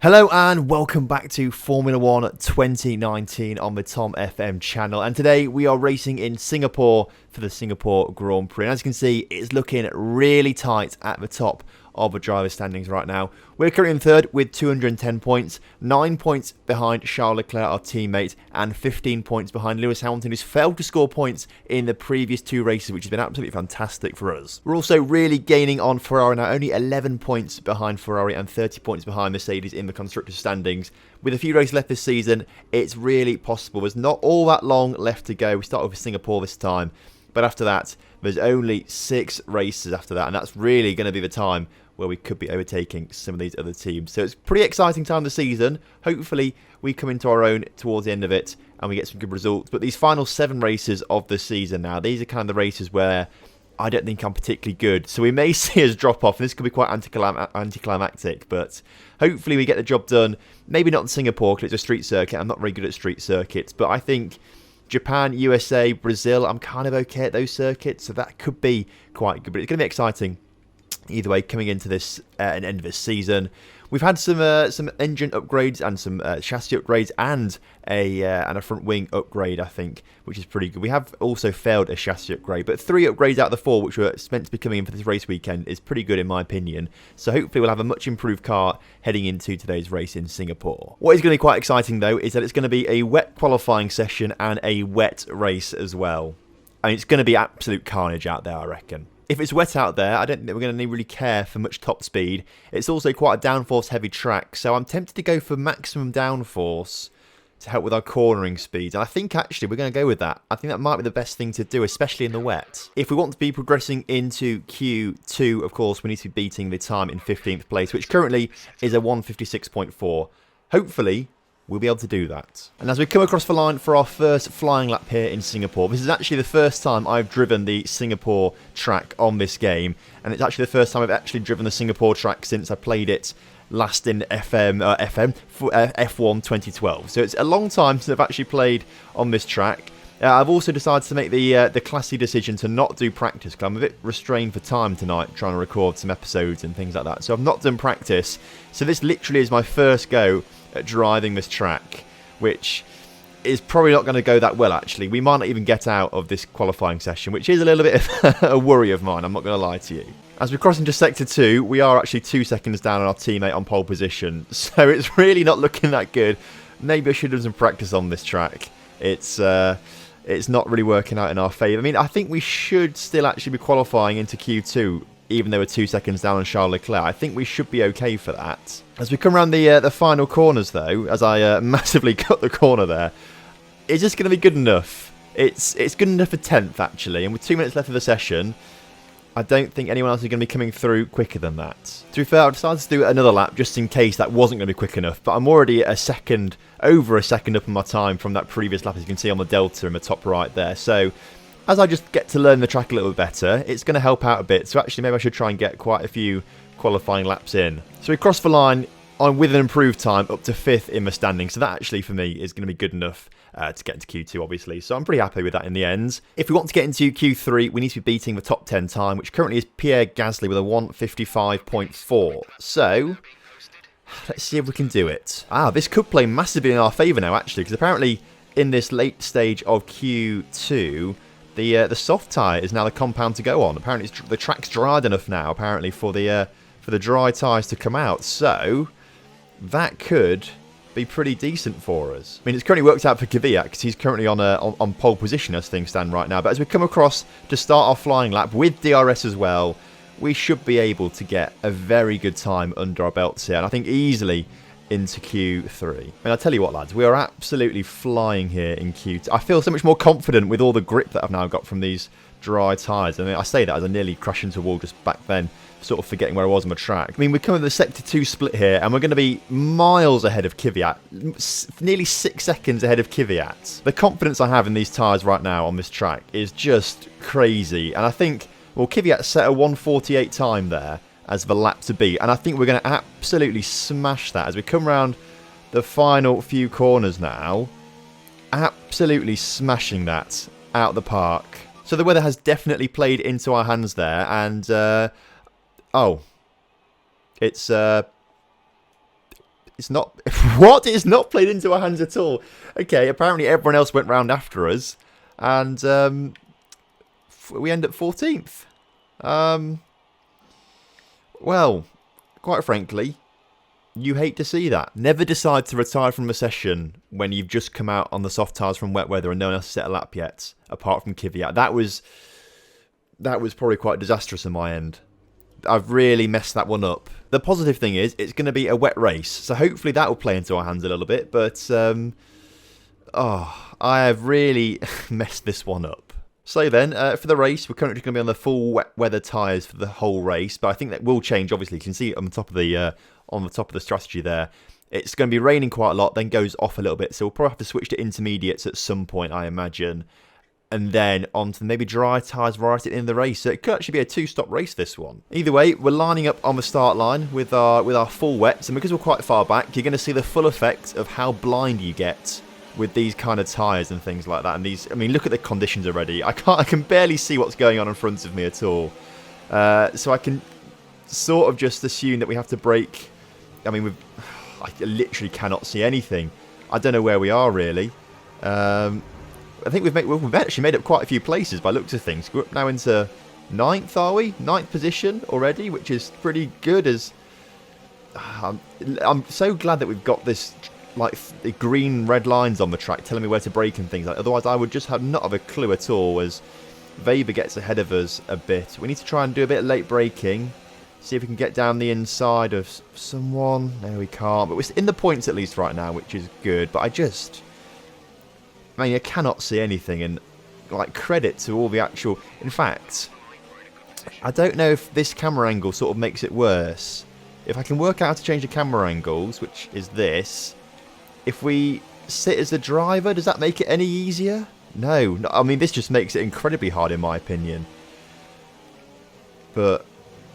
Hello and welcome back to Formula 1 2019 on the TomFM channel, and today we are racing in Singapore for the Singapore Grand Prix. And as you can see, it's looking really tight at the top of the driver standings right now. We're currently in third with 210 points, 9 points behind Charles Leclerc, our teammate, and 15 points behind Lewis Hamilton, who's failed to score points in the previous two races, which has been absolutely fantastic for us. We're also really gaining on Ferrari now, only 11 points behind Ferrari and 30 points behind Mercedes in the constructors' standings. With a few races left this season, it's really possible. There's not all that long left to go. We start with Singapore this time, but after that, there's only 6 races after that, and that's really going to be the time where we could be overtaking some of these other teams. So it's a pretty exciting time of the season. Hopefully we come into our own towards the end of it and we get some good results. But these final 7 races of the season now, these are kind of the races where I don't think I'm particularly good. So we may see us drop off, and this could be quite anticlimactic, but hopefully we get the job done. Maybe not in Singapore because it's a street circuit. I'm not very good at street circuits, but I think Japan, USA, Brazil, I'm kind of okay at those circuits, so that could be quite good. But it's going to be exciting either way coming into this end of this season. We've had some engine upgrades and some chassis upgrades and a front wing upgrade, I think, which is pretty good. We have also failed a chassis upgrade, but 3 upgrades out of the 4 which were meant to be coming in for this race weekend is pretty good in my opinion. So hopefully we'll have a much improved car heading into today's race in Singapore. What is going to be quite exciting though is that it's going to be a wet qualifying session and a wet race as well. I mean, it's going to be absolute carnage out there, I reckon. If it's wet out there, I don't think we're going to really care for much top speed. It's also quite a downforce heavy track, so I'm tempted to go for maximum downforce to help with our cornering speeds. And I think actually we're going to go with that. I think that might be the best thing to do, especially in the wet. If we want to be progressing into Q2, of course, we need to be beating the time in 15th place, which currently is a 1:56.4. Hopefully we'll be able to do that. And as we come across the line for our first flying lap here in Singapore, this is actually the first time I've driven the Singapore track on this game, and it's actually the first time I've actually driven the Singapore track since I played it last in F1 2012. So it's a long time since I've actually played on this track. I've also decided to make the classy decision to not do practice because I'm a bit restrained for time tonight trying to record some episodes and things like that. So I've not done practice. So this literally is my first go at driving this track, which is probably not going to go that well actually. We might not even get out of this qualifying session, which is a little bit of a worry of mine, I'm not going to lie to you. As we cross into Sector 2, we are actually 2 seconds down on our teammate on pole position, so it's really not looking that good. Maybe I should have done some practice on this track. It's not really working out in our favour. I mean, I think we should still actually be qualifying into Q2, even though we're 2 seconds down on Charles Leclerc. I think we should be okay for that. As we come around the final corners, though, as I massively cut the corner there, it's just going to be good enough. It's good enough for 10th, actually. And with 2 minutes left of the session, I don't think anyone else is going to be coming through quicker than that. To be fair, I've decided to do another lap just in case that wasn't going to be quick enough. But I'm already over a second up on my time from that previous lap, as you can see on the delta in the top right there. So as I just get to learn the track a little bit better, it's going to help out a bit. So actually, maybe I should try and get quite a few qualifying laps in. So we cross the line with an improved time up to 5th in the standing. So that actually, for me, is going to be good enough to get into Q2, obviously. So I'm pretty happy with that in the end. If we want to get into Q3, we need to be beating the top 10 time, which currently is Pierre Gasly with a 1:55.4. So let's see if we can do it. This could play massively in our favour now, actually, because apparently in this late stage of Q2, the soft tyre is now the compound to go on. Apparently the track's dried enough now, apparently, for the dry tyres to come out. So that could be pretty decent for us. I mean, it's currently worked out for Kvyat because he's currently on pole position as things stand right now. But as we come across to start our flying lap with DRS as well, we should be able to get a very good time under our belts here. And I think easily into Q3. And I'll tell you what, lads, we are absolutely flying here in Q2. I feel so much more confident with all the grip that I've now got from these dry tyres. I mean, I say that as I nearly crashed into a wall just back then, sort of forgetting where I was on the track. I mean, we're coming to the Sector 2 split here, and we're going to be miles ahead of Kvyat, nearly 6 seconds ahead of Kvyat. The confidence I have in these tyres right now on this track is just crazy, and I think, well, Kvyat set a 1:48 time there as the lap to beat, and I think we're going to absolutely smash that as we come around the final few corners now. Absolutely smashing that out of the park. So the weather has definitely played into our hands there, and It's not... What? It's not played into our hands at all. Okay, apparently everyone else went round after us. And we end up 14th. Well, quite frankly, you hate to see that. Never decide to retire from a session when you've just come out on the soft tyres from wet weather and no one else has set a lap yet, apart from Kvyat. That was probably quite disastrous on my end. I've really messed that one up. The positive thing is, it's going to be a wet race, so hopefully that will play into our hands a little bit, but I have really messed this one up. So then, for the race, we're currently going to be on the full wet weather tyres for the whole race, but I think that will change, obviously. You can see it on the top of the strategy there. It's going to be raining quite a lot, then goes off a little bit, so we'll probably have to switch to intermediates at some point, I imagine. And then on to maybe dry tyres right at the end of the race. So it could actually be a two-stop race, this one. Either way, we're lining up on the start line with our full wets, and because we're quite far back, you're going to see the full effect of how blind you get with these kind of tyres and things like that. And these, I mean, look at the conditions already. I can barely see what's going on in front of me at all. So I can sort of just assume that we have to brake. I mean, I literally cannot see anything. I don't know where we are really. I think we've actually made up quite a few places by looks of things. We're up now into 9th, are we? 9th position already, which is pretty good. As I'm so glad that we've got this, like, the green red lines on the track telling me where to brake and things like that. Otherwise, I would just have not have a clue at all as Weber gets ahead of us a bit. We need to try and do a bit of late braking. See if we can get down the inside of someone. No, we can't. But we're in the points at least right now, which is good. But I mean, I cannot see anything, and like, credit to all the actual... In fact, I don't know if this camera angle sort of makes it worse. If I can work out how to change the camera angles, which is this, if we sit as the driver, does that make it any easier? No. I mean, this just makes it incredibly hard in my opinion. But,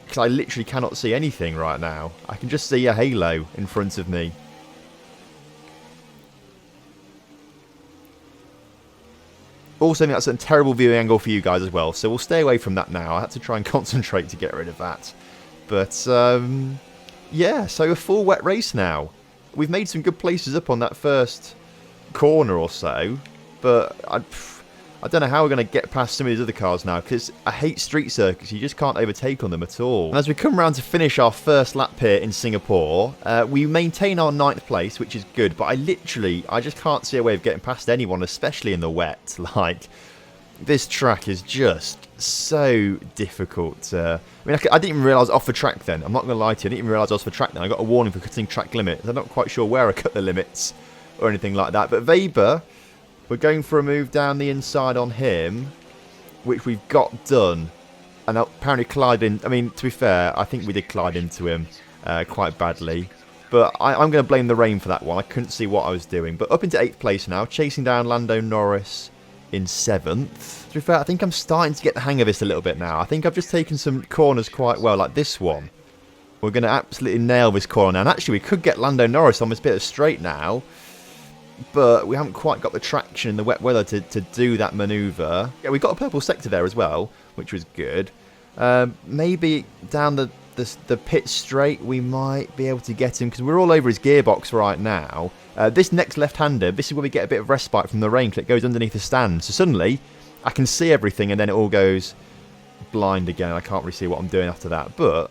because I literally cannot see anything right now. I can just see a halo in front of me. Also, that's a terrible viewing angle for you guys as well, so we'll stay away from that now. I had to try and concentrate to get rid of that. But, yeah, so a full wet race now. We've made some good places up on that first corner or so, but I don't know how we're going to get past some of these other cars now, because I hate street circuits. You just can't overtake on them at all. And as we come around to finish our first lap here in Singapore, we maintain our 9th place, which is good, but I just can't see a way of getting past anyone, especially in the wet. Like, this track is just so difficult. I mean, I didn't even realise I was off the track then. I'm not going to lie to you. I didn't even realise I was off the track then. I got a warning for cutting track limits. I'm not quite sure where I cut the limits or anything like that. But Weber... We're going for a move down the inside on him, which we've got done. And apparently collide in... I mean, to be fair, I think we did collide into him quite badly. But I'm going to blame the rain for that one. I couldn't see what I was doing. But up into 8th place now, chasing down Lando Norris in 7th. To be fair, I think I'm starting to get the hang of this a little bit now. I think I've just taken some corners quite well, like this one. We're going to absolutely nail this corner now. And actually, we could get Lando Norris on this bit of straight now. But we haven't quite got the traction in the wet weather to do that manoeuvre. Yeah, we got a purple sector there as well, which was good. Maybe down the pit straight we might be able to get him, because we're all over his gearbox right now. This next left-hander, this is where we get a bit of respite from the rain, because it goes underneath the stand. So suddenly, I can see everything, and then it all goes blind again. I can't really see what I'm doing after that. But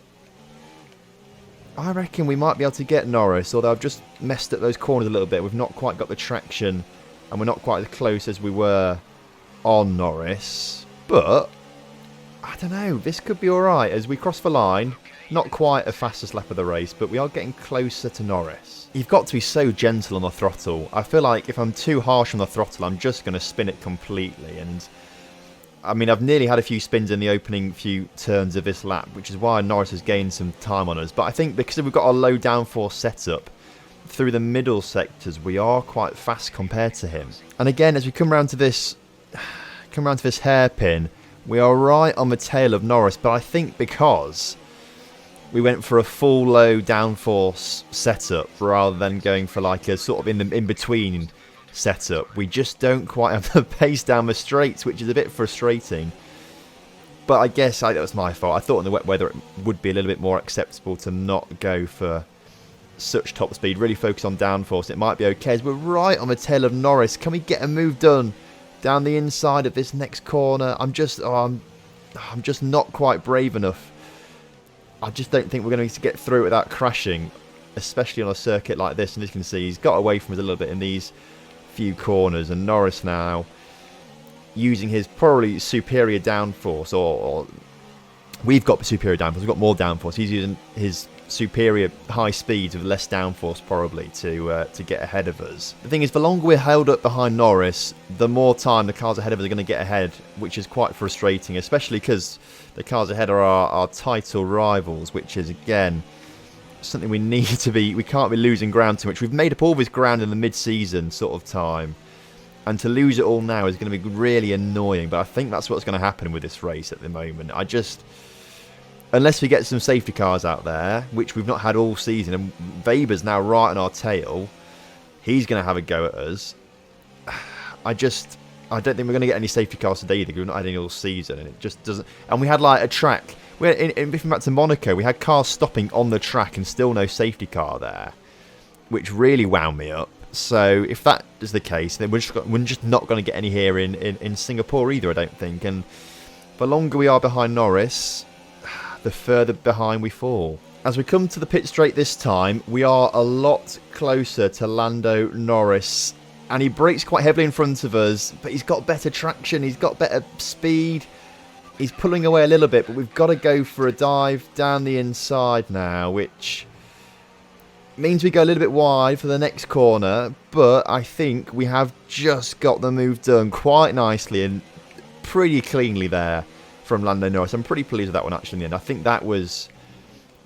I reckon we might be able to get Norris, although I've just messed up those corners a little bit. We've not quite got the traction, and we're not quite as close as we were on Norris. But, I don't know, this could be alright as we cross the line. Not quite a fastest lap of the race, but we are getting closer to Norris. You've got to be so gentle on the throttle. I feel like if I'm too harsh on the throttle, I'm just going to spin it completely. And I mean, I've nearly had a few spins in the opening few turns of this lap, which is why Norris has gained some time on us. But I think because we've got a low downforce setup through the middle sectors, we are quite fast compared to him. And again, as we come around to this hairpin, we are right on the tail of Norris. But I think because we went for a full low downforce setup rather than going for like a sort of in between setup, we just don't quite have the pace down the straights, which is a bit frustrating. But I guess that was my fault. I thought in the wet weather it would be a little bit more acceptable to not go for such top speed, really focus on downforce, it might be okay. As we're right on the tail of Norris, can we get a move done down the inside of this next corner? I'm just not quite brave enough. I just don't think we're going to get through it without crashing, especially on a circuit like this. And as you can see, he's got away from us a little bit in these few corners, and Norris now using his probably superior downforce, or we've got superior downforce, we've got more downforce. He's using his superior high speeds with less downforce probably to get ahead of us. The thing is, the longer we're held up behind Norris, the more time the cars ahead of us are going to get ahead, which is quite frustrating, especially because the cars ahead are our title rivals, which is again something we need to be. We can't be losing ground too much. We've made up all this ground in the mid-season sort of time, and to lose it all now is going to be really annoying. But I think that's what's going to happen with this race at the moment. Unless we get some safety cars out there, which we've not had all season, and Weber's now right on our tail, he's going to have a go at us. I don't think we're going to get any safety cars today either, because we've not had any all season, and it just doesn't. And we had like a track. If we back to Monaco, we had cars stopping on the track and still no safety car there, which really wound me up. So if that is the case, then we're just not going to get any here in Singapore either, I don't think. And the longer we are behind Norris, the further behind we fall. As we come to the pit straight this time, we are a lot closer to Lando Norris, and he brakes quite heavily in front of us, but he's got better traction, he's got better speed, he's pulling away a little bit, but we've got to go for a dive down the inside now, which means we go a little bit wide for the next corner, but I think we have just got the move done quite nicely and pretty cleanly there from Lando Norris. I'm pretty pleased with that one actually in the end. I think that was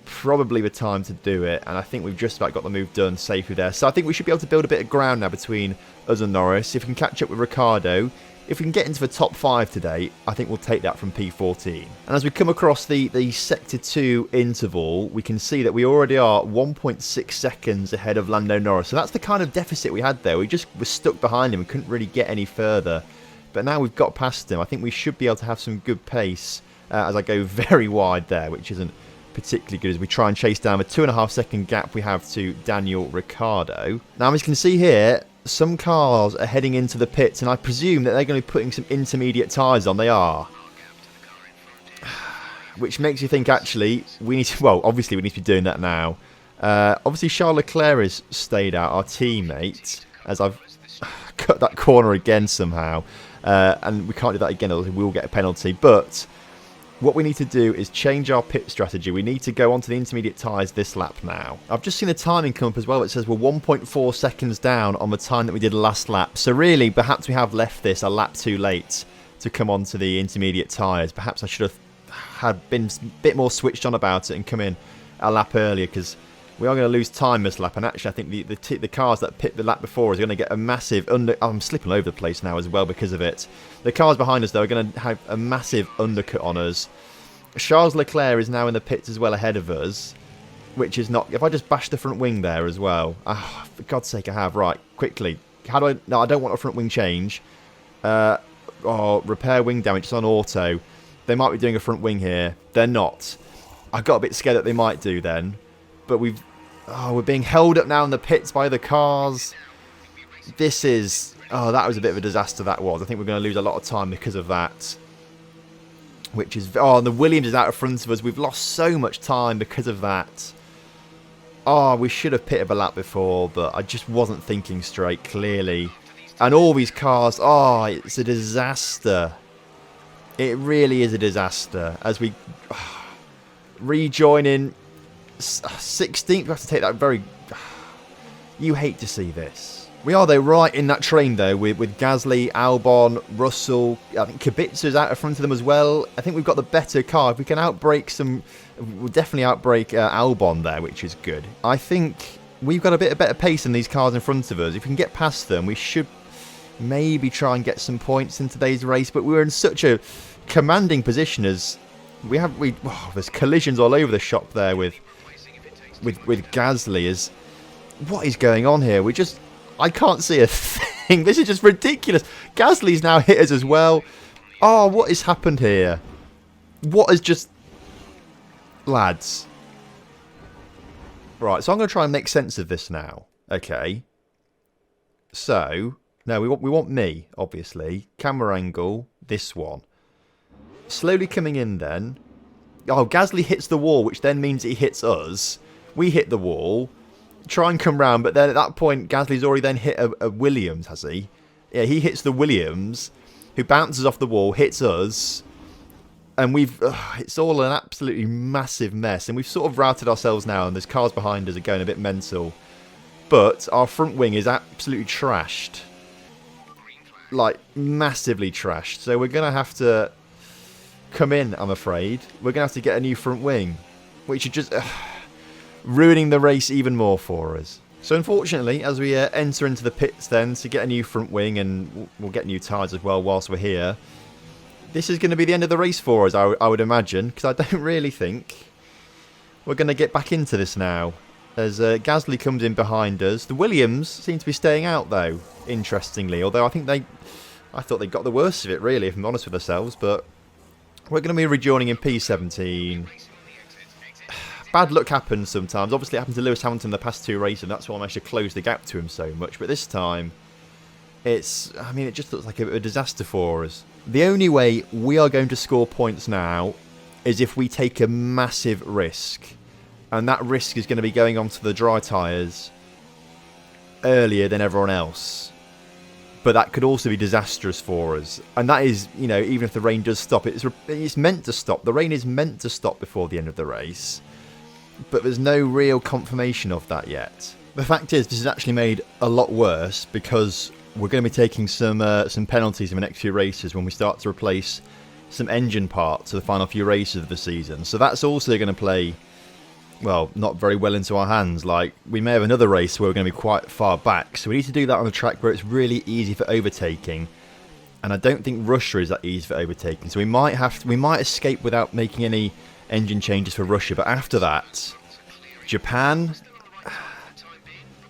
probably the time to do it, and I think we've just about got the move done safely there. So I think we should be able to build a bit of ground now between us and Norris. If we can catch up with Ricciardo, if we can get into the top 5 today, I think we'll take that from P14. And as we come across the Sector 2 interval, we can see that we already are 1.6 seconds ahead of Lando Norris. So that's the kind of deficit we had there. We just were stuck behind him. We couldn't really get any further. But now we've got past him. I think we should be able to have some good pace as I go very wide there, which isn't particularly good as we try and chase down the 2.5 second gap we have to Daniel Ricciardo. Now, as you can see here, some cars are heading into the pits, and I presume that they're going to be putting some intermediate tyres on. They are. Which makes you think, actually, we need to... Well, obviously, we need to be doing that now. Obviously, Charles Leclerc has stayed out, our teammate, as I've cut that corner again somehow. And we can't do that again, or we will get a penalty. But what we need to do is change our pit strategy. We need to go onto the intermediate tyres this lap now. I've just seen the timing come up as well. It says we're 1.4 seconds down on the time that we did last lap. So really, perhaps we have left this a lap too late to come onto the intermediate tyres. Perhaps I should have been a bit more switched on about it and come in a lap earlier, because we are going to lose time this lap. And actually, I think the cars that pit the lap before is going to get a massive I'm slipping all over the place now as well because of it. The cars behind us, though, are going to have a massive undercut on us. Charles Leclerc is now in the pits as well ahead of us, which is not... If I just bash the front wing there as well... Oh, for God's sake, I have. Right, quickly. How do I... No, I don't want a front wing change. Repair wing damage. It's on auto. They might be doing a front wing here. They're not. I got a bit scared that they might do then. But we're being held up now in the pits by the cars. This is... Oh, that was a bit of a disaster, that was. I think we're going to lose a lot of time because of that. Which is... Oh, and the Williams is out in front of us. We've lost so much time because of that. Oh, we should have pitted a lap before, but I just wasn't thinking straight, clearly. And all these cars... Oh, it's a disaster. It really is a disaster. As we... rejoin in 16th. We have to take that very... You hate to see this. We are, though, right in that train, though, with Gasly, Albon, Russell. I think Kubica's out in front of them as well. I think we've got the better car. If we can outbrake some... We'll definitely outbrake Albon there, which is good. I think we've got a bit of better pace than these cars in front of us. If we can get past them, we should maybe try and get some points in today's race. But we're in such a commanding position as... there's collisions all over the shop there with Gasly. What is going on here? I can't see a thing. This is just ridiculous. Gasly's now hit us as well. Oh, what has happened here? What has just... Lads. Right, so I'm going to try and make sense of this now. Okay. So, no, we want me, obviously. Camera angle, this one. Slowly coming in then. Oh, Gasly hits the wall, which then means he hits us. We hit the wall. Try and come round, but then at that point, Gasly's already then hit a Williams, has he? Yeah, he hits the Williams, who bounces off the wall, hits us. And it's all an absolutely massive mess. And we've sort of routed ourselves now, and there's cars behind us are going a bit mental. But our front wing is absolutely trashed. Like, massively trashed. So we're going to have to come in, I'm afraid. We're going to have to get a new front wing. Which is just ruining the race even more for us. So unfortunately, as we enter into the pits then to get a new front wing, and we'll get new tyres as well whilst we're here, this is going to be the end of the race for us, I would imagine, because I don't really think we're going to get back into this now. As Gasly comes in behind us. The Williams seem to be staying out, though, interestingly. Although I thought they got the worst of it, really, if I'm honest with ourselves. But we're going to be rejoining in P17. Bad luck happens sometimes. Obviously, it happened to Lewis Hamilton the past 2 races, and that's why I managed to close the gap to him so much. But this time, it just looks like a disaster for us. The only way we are going to score points now is if we take a massive risk. And that risk is going to be going onto the dry tyres earlier than everyone else. But that could also be disastrous for us. And that is, even if the rain does stop, it's meant to stop. The rain is meant to stop before the end of the race. But there's no real confirmation of that yet. The fact is, this is actually made a lot worse because we're going to be taking some penalties in the next few races when we start to replace some engine parts for the final few races of the season. So that's also going to play, well, not very well into our hands. Like, we may have another race where we're going to be quite far back. So we need to do that on a track where it's really easy for overtaking. And I don't think Russia is that easy for overtaking. So we might escape without making any engine changes for Russia. But after that, Japan,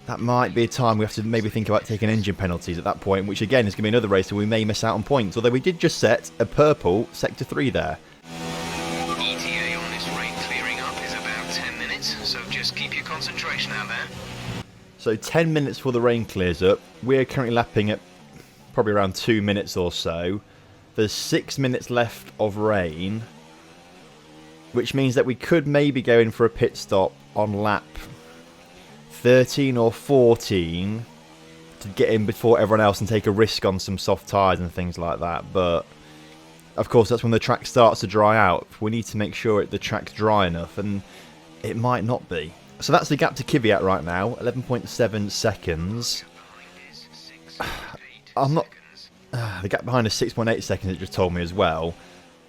that might be a time we have to maybe think about taking engine penalties at that point, which again is going to be another race where we may miss out on points. Although we did just set a purple Sector 3 there. ETA on this rain clearing up is about 10 minutes, so just keep your concentration out there. So 10 minutes before the rain clears up. We're currently lapping at probably around 2 minutes or so. There's 6 minutes left of rain, which means that we could maybe go in for a pit stop on lap 13 or 14 to get in before everyone else and take a risk on some soft tyres and things like that. But of course, that's when the track starts to dry out. We need to make sure the track's dry enough, and it might not be. So that's the gap to Kvyat right now, 11.7 seconds. The gap behind is 6.8 seconds, it just told me as well.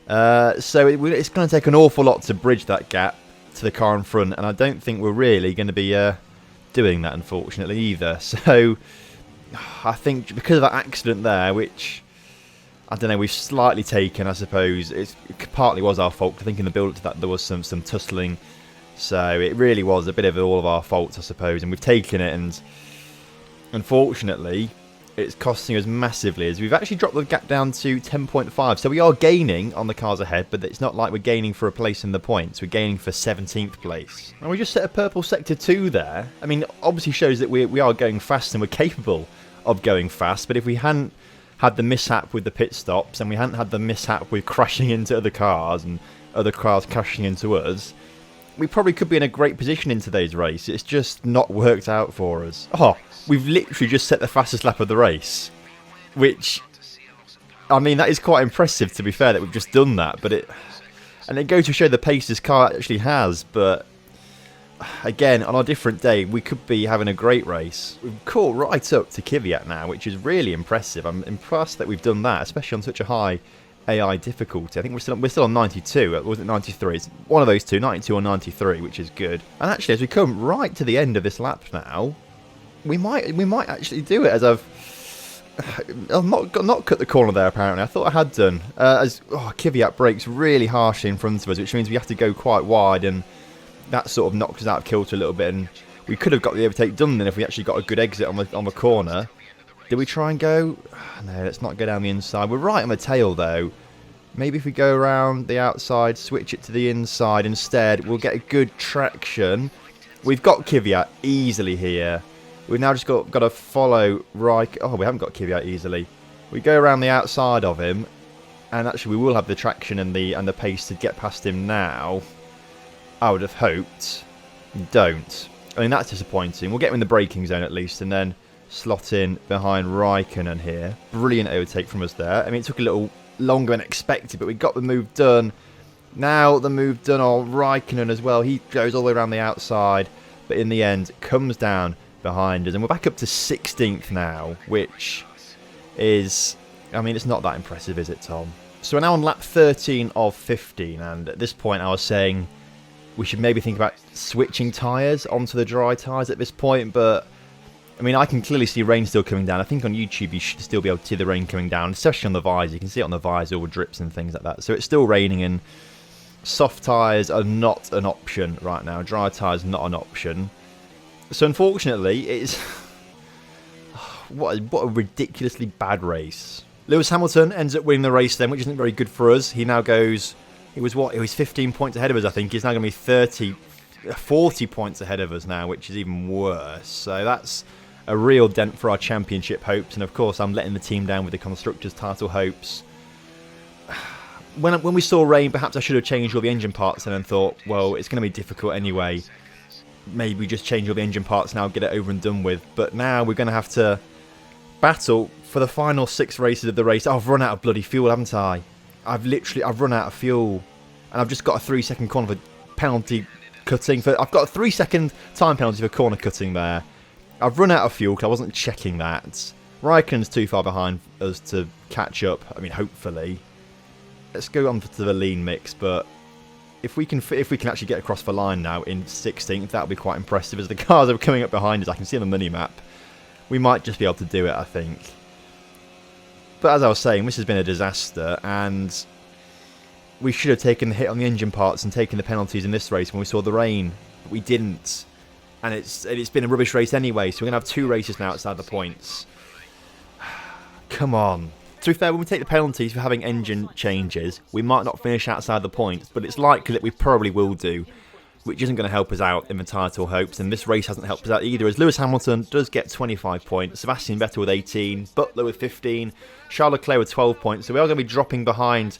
So it's going to take an awful lot to bridge that gap to the car in front, and I don't think we're really going to be doing that, unfortunately, either. So I think because of that accident there, which I don't know, we've slightly taken, I suppose, it partly was our fault. I think in the build-up to that there was some tussling, so it really was a bit of all of our fault, I suppose, and we've taken it, and unfortunately it's costing us massively, as we've actually dropped the gap down to 10.5. So we are gaining on the cars ahead, but it's not like we're gaining for a place in the points. We're gaining for 17th place. And we just set a purple Sector 2 there. I mean, obviously shows that we are going fast and we're capable of going fast. But if we hadn't had the mishap with the pit stops, and we hadn't had the mishap with crashing into other cars and other cars crashing into us, we probably could be in a great position in today's race. It's just not worked out for us. Oh, we've literally just set the fastest lap of the race, which, I mean, that is quite impressive, to be fair, that we've just done that. But it goes to show the pace this car actually has. But again, on a different day, we could be having a great race. We've caught right up to Kvyat now, which is really impressive. I'm impressed that we've done that, especially on such a high AI difficulty. I think we're still on 92. Was it 93? It's one of those two, 92 or 93, which is good. And actually, as we come right to the end of this lap now, we might actually do it. As I've not cut the corner there. Apparently, I thought I had done. Kvyat brakes really harshly in front of us, which means we have to go quite wide, and that sort of knocks us out of kilter a little bit. And we could have got the overtake done then if we actually got a good exit on the corner. Did we try and go? No, let's not go down the inside. We're right on the tail, though. Maybe if we go around the outside, switch it to the inside instead, we'll get a good traction. We've got Kvyat easily here. We've now just got to follow Reich. Oh, we haven't got Kvyat easily. We go around the outside of him, and actually we will have the traction and the pace to get past him now. I would have hoped. Don't. I mean, that's disappointing. We'll get him in the braking zone at least, and then slot in behind Raikkonen here. Brilliant overtake from us there. I mean, it took a little longer than expected, but we got the move done. Now the move done on Raikkonen as well. He goes all the way around the outside, but in the end comes down behind us. And we're back up to 16th now, which is, I mean, it's not that impressive, is it, Tom? So we're now on lap 13 of 15, and at this point I was saying we should maybe think about switching tyres onto the dry tyres at this point, but I mean, I can clearly see rain still coming down. I think on YouTube you should still be able to see the rain coming down, especially on the visor. You can see it on the visor with drips and things like that. So it's still raining, and soft tyres are not an option right now. Dry tyres not an option. So unfortunately, it's what a ridiculously bad race. Lewis Hamilton ends up winning the race then, which isn't very good for us. He now goes, he was 15 points ahead of us, I think. He's now going to be 40 points ahead of us now, which is even worse. So that's a real dent for our championship hopes, and of course I'm letting the team down with the Constructors' title hopes. When we saw rain, perhaps I should have changed all the engine parts and then thought, well, it's going to be difficult anyway. Maybe we just change all the engine parts now, get it over and done with. But now we're going to have to battle for the final 6 races of the race. Oh, I've run out of bloody fuel, haven't I? I've run out of fuel, and I've just got a 3-second corner for penalty cutting. I've got a 3-second time penalty for corner cutting there. I've run out of fuel because I wasn't checking that. Raikkonen's too far behind us to catch up. I mean, hopefully. Let's go on to the lean mix, but if we can actually get across the line now in 16th, that'll be quite impressive. As the cars are coming up behind us, I can see on the mini-map. We might just be able to do it, I think. But as I was saying, this has been a disaster, and we should have taken the hit on the engine parts and taken the penalties in this race when we saw the rain. But we didn't. And it's been a rubbish race anyway, so we're going to have 2 races now outside the points. Come on. To be fair, when we take the penalties for having engine changes, we might not finish outside the points, but it's likely that we probably will do, which isn't going to help us out in the title hopes, and this race hasn't helped us out either, as Lewis Hamilton does get 25 points, Sebastian Vettel with 18, Butler with 15, Charles Leclerc with 12 points, so we are going to be dropping behind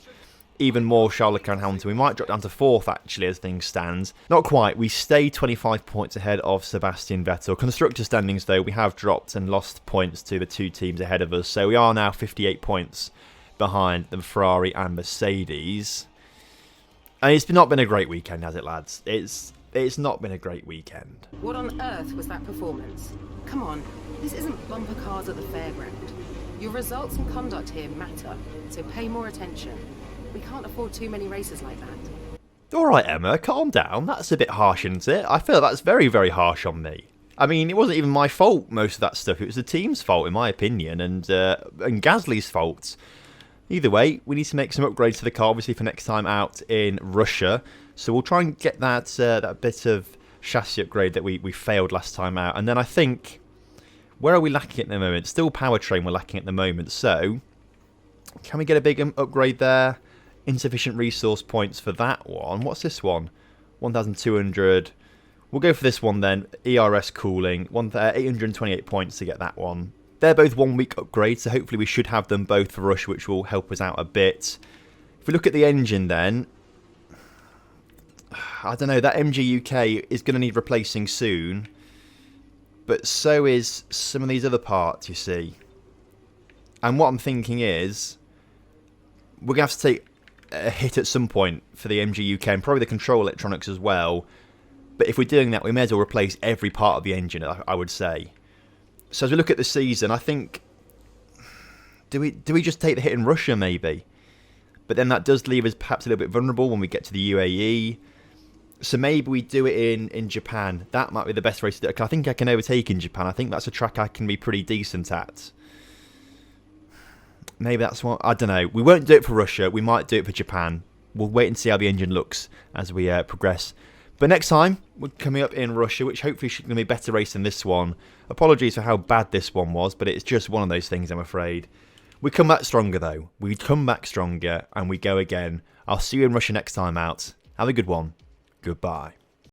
even more Charles Leclerc and Hamilton. We might drop down to 4th, actually, as things stand. Not quite. We stay 25 points ahead of Sebastian Vettel. Constructor standings, though, we have dropped and lost points to the 2 teams ahead of us. So we are now 58 points behind the Ferrari and Mercedes. And it's not been a great weekend, has it, lads? It's not been a great weekend. What on earth was that performance? Come on, this isn't bumper cars at the fairground. Your results and conduct here matter, so pay more attention. We can't afford too many races like that. Alright, Emma, calm down. That's a bit harsh, isn't it? I feel that's very, very harsh on me. I mean, it wasn't even my fault, most of that stuff. It was the team's fault, in my opinion, and Gasly's fault. Either way, we need to make some upgrades to the car, obviously, for next time out in Russia. So we'll try and get that bit of chassis upgrade that we failed last time out. And then I think, where are we lacking at the moment? Still powertrain we're lacking at the moment. So, can we get a big upgrade there? Insufficient resource points for that one. What's this one? 1,200. We'll go for this one then. ERS cooling. 828 points to get that one. They're both 1 week upgrades, so hopefully we should have them both for Rush, which will help us out a bit. If we look at the engine then, I don't know, that MG UK is going to need replacing soon. But so is some of these other parts, you see. And what I'm thinking is, we're going to have to take a hit at some point for the MG UK and probably the control electronics as well. But if we're doing that, we may as well replace every part of the engine, I would say. So as we look at the season, I think, do we just take the hit in Russia maybe? But then that does leave us perhaps a little bit vulnerable when we get to the UAE. So maybe we do it in Japan. That might be the best race to do it. I think I can overtake in Japan. I think that's a track I can be pretty decent at. Maybe that's what, I don't know. We won't do it for Russia. We might do it for Japan. We'll wait and see how the engine looks as we progress. But next time, we're coming up in Russia, which hopefully should be a better race than this one. Apologies for how bad this one was, but it's just one of those things, I'm afraid. We come back stronger, though. We come back stronger, and we go again. I'll see you in Russia next time out. Have a good one. Goodbye.